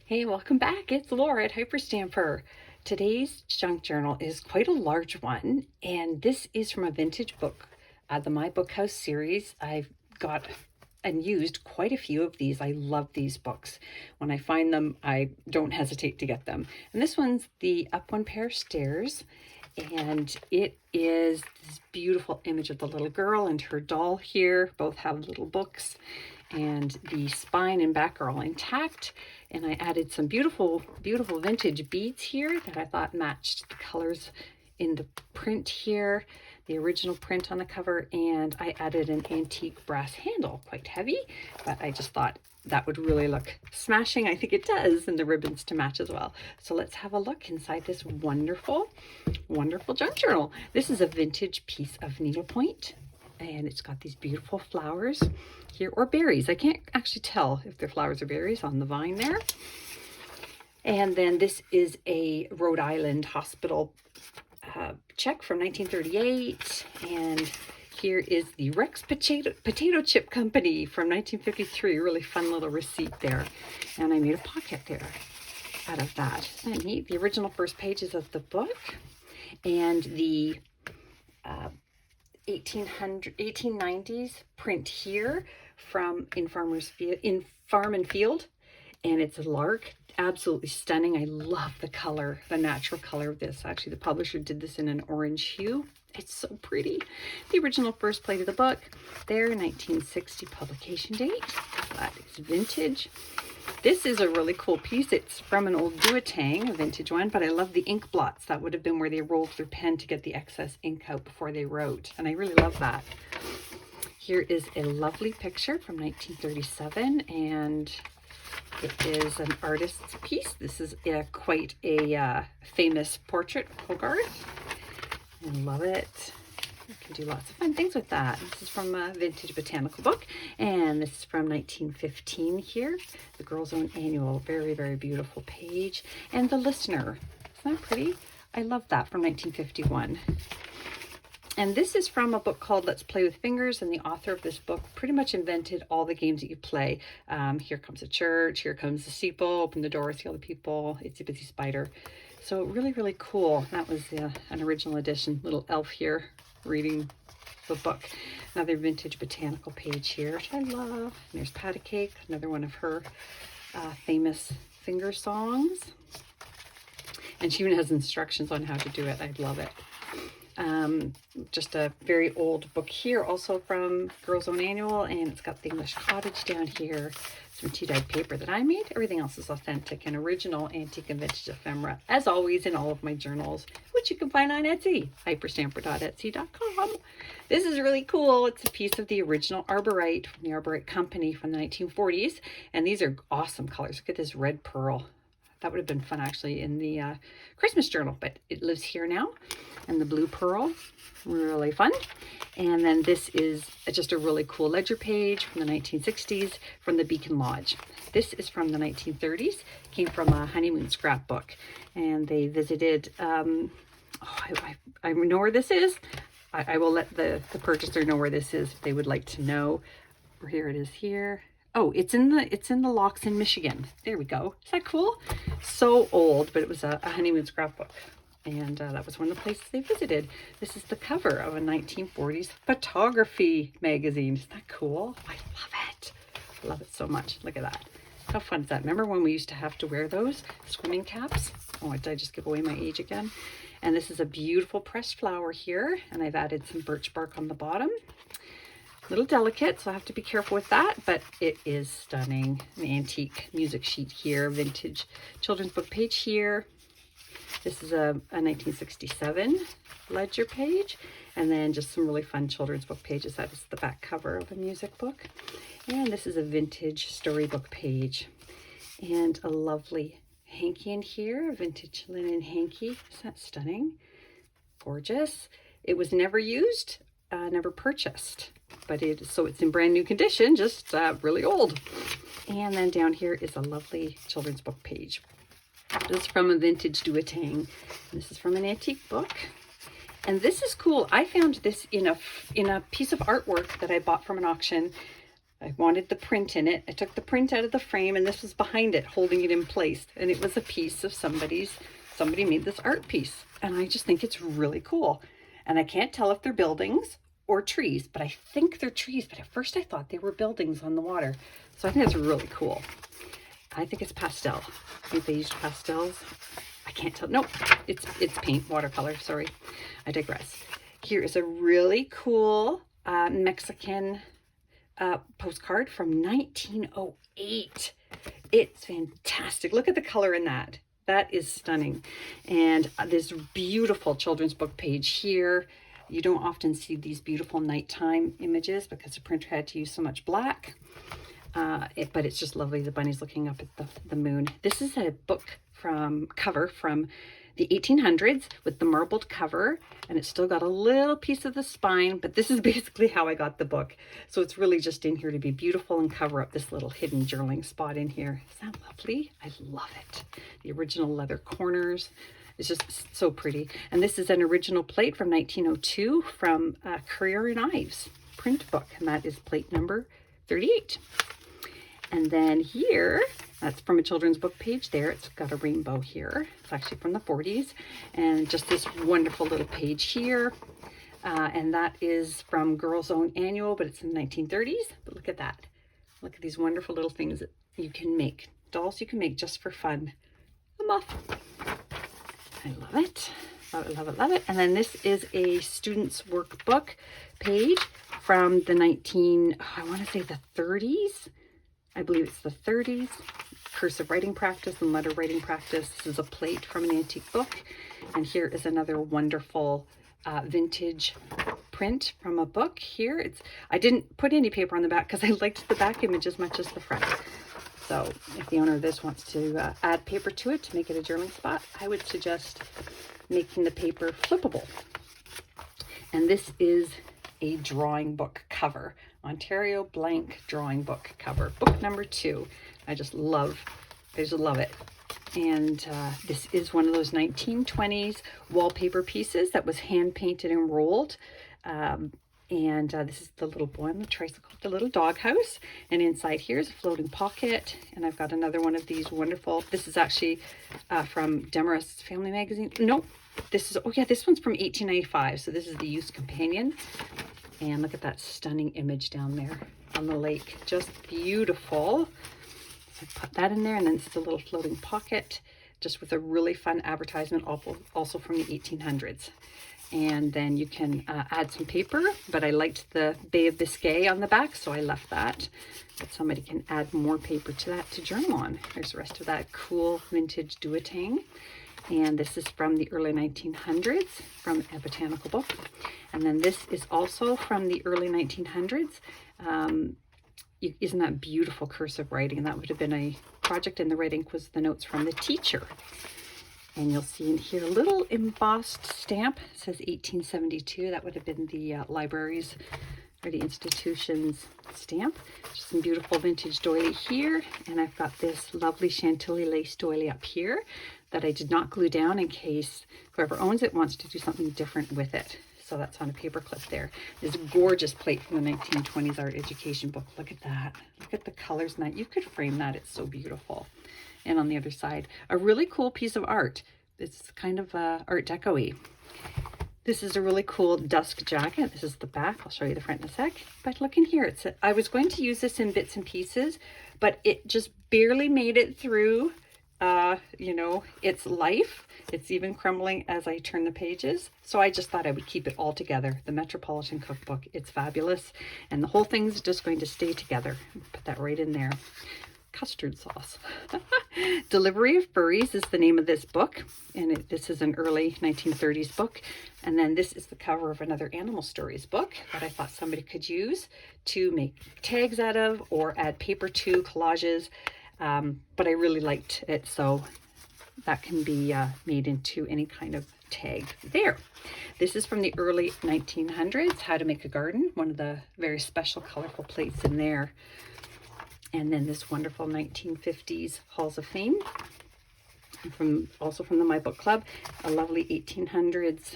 Hey, welcome back. It's Laura at Hyperstamper. Today's junk journal is quite a large one, and this is from a vintage book, the My Book House series. I've got and used quite a few of these. I love these books. When I find them, I don't hesitate to get them. And this one's the Up One Pair of Stairs, and it is this beautiful image of the little girl and her doll here. Both have little books, and the spine and back are all intact. And I added some beautiful vintage beads here that I thought matched the colors in the print here, the original print on the cover, and I added an antique brass handle, quite heavy, but I just thought that would really look smashing. I think it does, and the ribbons to match as well. So let's have a look inside this wonderful junk journal. This is a vintage piece of needlepoint, and it's got these beautiful flowers here, or berries. I can't actually tell if they're flowers or berries on the vine there. And then this is a Rhode Island hospital check from 1938, and here is the Rex Potato Chip Company from 1953. Really fun little receipt there, and I made a pocket there out of that. Isn't that neat? The original first pages of the book, and the 1890s print here from in Farm and Field, and it's a lark. Absolutely stunning. I love the color, the natural color of this. Actually, the publisher did this in an orange hue. It's so pretty. The original first plate of the book there, 1960 publication date. That is vintage. This is a really cool piece. It's from an old Duotang, a vintage one, but I love the ink blots. That would have been where they rolled their pen to get the excess ink out before they wrote, and I really love that. Here is a lovely picture from 1937, and it is an artist's piece. This is quite a famous portrait, Hogarth. I love it. You can do lots of fun things with that. This is from a vintage botanical book, and this is from 1915 here. The Girl's Own Annual, very, very beautiful page. And The Listener, isn't that pretty? I love that, from 1951. And this is from a book called Let's Play with Fingers, and the author of this book pretty much invented all the games that you play. Here comes a church, here comes the steeple, open the door, see all the people, itsy bitsy spider. So really, really cool. That was an original edition, little elf here reading the book. Another vintage botanical page here, which I love. And there's Pat a Cake, another one of her famous finger songs. And she even has instructions on how to do it. I love it. Just a very old book here, also from Girl's Own Annual, and it's got the English Cottage down here, some tea-dyed paper that I made. Everything else is authentic and original antique and vintage ephemera, as always in all of my journals, which you can find on Etsy, hyperstamper.etsy.com. This is really cool. It's a piece of the original Arborite from the Arborite Company from the 1940s, and these are awesome colors. Look at this red pearl. That would have been fun actually in the Christmas journal, but it lives here now. And the blue pearl, really fun. And then this is just a really cool ledger page from the 1960s from the Beacon Lodge. This is from the 1930s, came from a honeymoon scrapbook. And they visited, I know where this is. I will let the purchaser know where this is if they would like to know. Here it is here. Oh, it's in the locks in Michigan. There we go. Is that cool? So old, but it was a honeymoon scrapbook. And that was one of the places they visited. This is the cover of a 1940s photography magazine. Isn't that cool? I love it. I love it so much. Look at that. How fun is that? Remember when we used to have to wear those swimming caps? Oh, did I just give away my age again? And this is a beautiful pressed flower here. And I've added some birch bark on the bottom. A little delicate, so I have to be careful with that, but it is stunning. An antique music sheet here, vintage children's book page here. This is a 1967 ledger page, and then just some really fun children's book pages. That is the back cover of a music book. And this is a vintage storybook page. And a lovely hanky in here, a vintage linen hanky. Isn't that stunning? Gorgeous. It was never used, never purchased, but it's in brand new condition, just really old. And then down here is a lovely children's book page. This is from a vintage Duotang. This is from an antique book. And this is cool. I found this in a piece of artwork that I bought from an auction I wanted the print in it. I took the print out of the frame, and this was behind it, holding it in place. And it was a piece of somebody made this art piece. And I just think it's really cool. And I can't tell if they're buildings or trees, but I think they're trees. But at first I thought they were buildings on the water. So I think it's really cool. I think it's pastel. I think they used pastels. I can't tell. Nope, it's paint, watercolor. Sorry, I digress. Here is a really cool Mexican postcard from 1908. It's fantastic. Look at the color in that. That is stunning. And this beautiful children's book page here. You don't often see these beautiful nighttime images because the printer had to use so much black. But it's just lovely. The bunny's looking up at the moon. This is a book cover from the 1800s with the marbled cover, and it's still got a little piece of the spine, but this is basically how I got the book. So it's really just in here to be beautiful and cover up this little hidden journaling spot in here. Isn't that lovely? I love it. The original leather corners. It's just so pretty. And this is an original plate from 1902 from Currier and Ives print book, and that is plate number 38. And then here, that's from a children's book page there. It's got a rainbow here. It's actually from the 40s. And just this wonderful little page here. And that is from Girls' Own Annual, but it's in the 1930s. But look at that. Look at these wonderful little things that you can make. Dolls you can make just for fun. A muff. I love it. Love it, love it, love it. And then this is a student's workbook page from the I want to say the 30s. I believe it's the 30s. Cursive writing practice and letter writing practice. This is a plate from an antique book. And here is another wonderful vintage print from a book here. I didn't put any paper on the back because I liked the back image as much as the front. So if the owner of this wants to add paper to it to make it a journaling spot, I would suggest making the paper flippable. And this is a drawing book cover. Ontario blank drawing book cover. Book number 2. I just love it. And this is one of those 1920s wallpaper pieces that was hand painted and rolled. This is the little boy on the tricycle, the little doghouse. And inside here is a floating pocket. And I've got another one of these wonderful, this is actually from Demarest Family Magazine. No, this one's from 1895. So this is the Youth's Companion. And look at that stunning image down there on the lake. Just beautiful. So I put that in there, and then it's a little floating pocket, just with a really fun advertisement, also from the 1800s. And then you can add some paper, but I liked the Bay of Biscay on the back, so I left that. But somebody can add more paper to that to journal on. There's the rest of that cool vintage duotang. And this is from the early 1900s from a botanical book. And then this is also from the early 1900s. Isn't that beautiful cursive writing? And that would have been a project, and the red ink was the notes from the teacher. And you'll see in here a little embossed stamp. It says 1872. That would have been the library's or the institution's stamp. Just some beautiful vintage doily here. And I've got this lovely Chantilly lace doily up here that I did not glue down in case whoever owns it wants to do something different with it. So that's on a paper clip there. This gorgeous plate from the 1920s art education book. Look at that. Look at the colors in that. You could frame that. It's so beautiful. And on the other side, a really cool piece of art. It's kind of Art Deco-y. This is a really cool dusk jacket. This is the back. I'll show you the front in a sec. But look in here. I was going to use this in bits and pieces, but it just barely made it through its life. It's even crumbling as I turn the pages. So I just thought I would keep it all together. The Metropolitan Cookbook, it's fabulous. And the whole thing's just going to stay together. Put that right in there. Custard sauce. Delivery of Furries is the name of this book. And this is an early 1930s book. And then this is the cover of another Animal Stories book that I thought somebody could use to make tags out of or add paper to, collages. But I really liked it, so that can be made into any kind of tag there. This is from the early 1900s, How to Make a Garden, one of the very special colorful plates in there. And then this wonderful 1950s Halls of Fame, also from the My Book Club, a lovely 1800s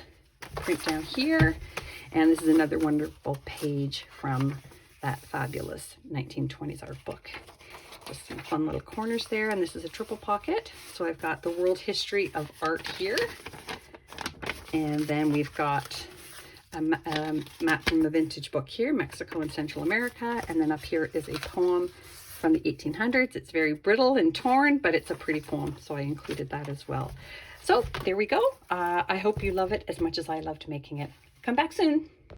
print down here. And this is another wonderful page from that fabulous 1920s art book. Just some fun little corners there, and this is a triple pocket. So I've got the world history of art here, and then we've got a map from a vintage book here, Mexico and Central America, and then up here is a poem from the 1800s. It's very brittle and torn, but it's a pretty poem, so I included that as well. So there we go. I hope you love it as much as I loved making it. Come back soon.